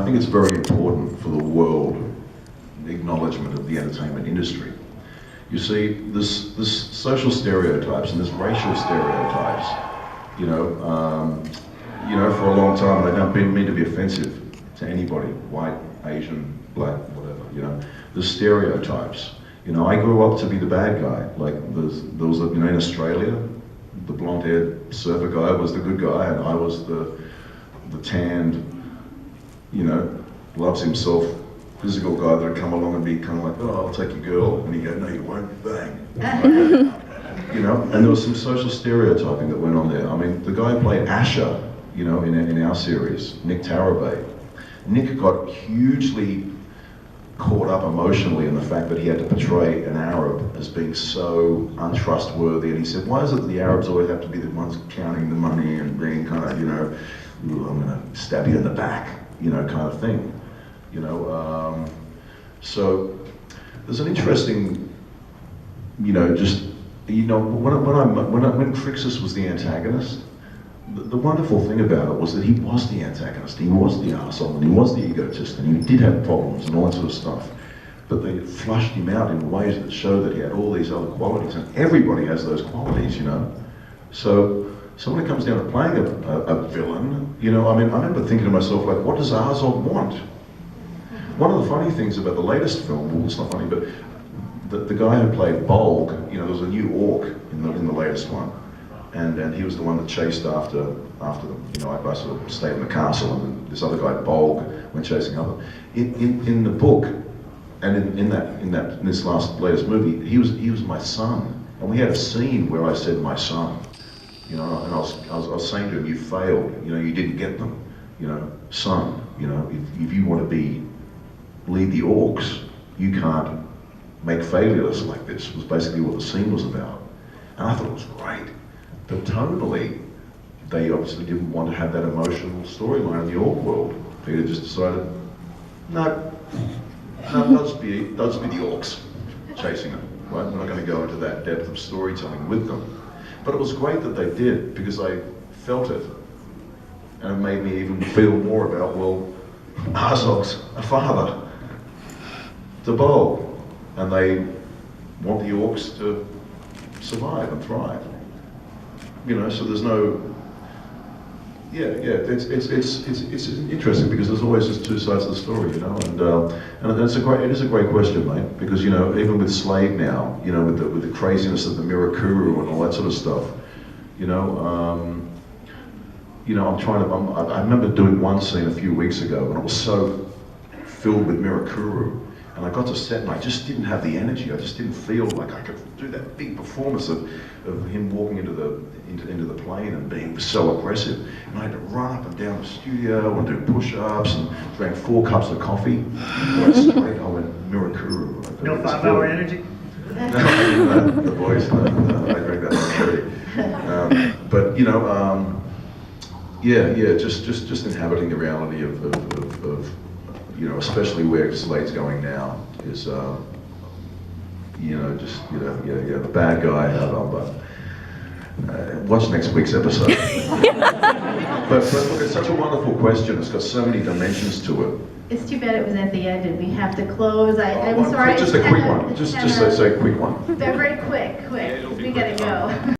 think it's very important for the world, the acknowledgement of the entertainment industry. You see, this social stereotypes and this racial stereotypes, for a long time, they don't mean to be offensive to anybody, white, Asian, black, whatever, the stereotypes. I grew up to be the bad guy. Like there was in Australia, the blonde-haired surfer guy was the good guy, and I was the tanned, loves himself, physical guy that would come along and be kind of like, oh, I'll take your girl, and he'd go, no, you won't, bang. And there was some social stereotyping that went on there. I mean, the guy who played Asher, in our series, Nick Tarabay. Nick got hugely caught up emotionally in the fact that he had to portray an Arab as being so untrustworthy, and he said, why is it that the Arabs always have to be the ones counting the money and being kind of, ooh, I'm gonna stab you in the back, kind of thing. So there's an interesting, when Crixus was the antagonist, the wonderful thing about it was that he was the antagonist, he was the arsehole, and he was the egotist, and he did have problems and all that sort of stuff. But they flushed him out in ways that show that he had all these other qualities, and everybody has those qualities, So when it comes down to playing a villain, I remember thinking to myself, like, what does Arzog want? One of the funny things about the latest film, well, it's not funny, but the guy who played Bolg, there was a new orc in the latest one. And he was the one that chased after them. I sort of stayed in the castle, and this other guy, Bolg, went chasing other. In the book, and in this latest movie, he was my son, and we had a scene where I said my son, and I was saying to him, you failed, you didn't get them, son, if you want to lead the orcs, you can't make failures like this. Was basically what the scene was about, and I thought it was great. But tonally, they obviously didn't want to have that emotional storyline in the orc world. Peter just decided, no, those be the orcs chasing them, right? We're not going to go into that depth of storytelling with them. But it was great that they did, because I felt it. And it made me even feel more about, well, Arzog's a father to Bolg, and they want the orcs to survive and thrive. So there's no, it's interesting because there's always just two sides of the story, and it is a great question, mate, because even with Slade now, with the craziness of the Mirakuru and all that sort of stuff, I remember doing one scene a few weeks ago, and it was so filled with Mirakuru. And I got to set and I just didn't have the energy. I just didn't feel like I could do that big performance of him walking into the plane and being so aggressive. And I had to run up and down the studio and do push-ups and drank 4 cups of coffee. I went Mirakuru. No 5-hour energy? No, the boys, I drank that already. But just inhabiting the reality of especially where Slade's going now is, the bad guy. Watch next week's episode. but look, it's such a wonderful question. It's got so many dimensions to it. It's too bad it was at the end and we have to close. I'm sorry. Just a quick one. Just say a quick one. They're very quick. We gotta go.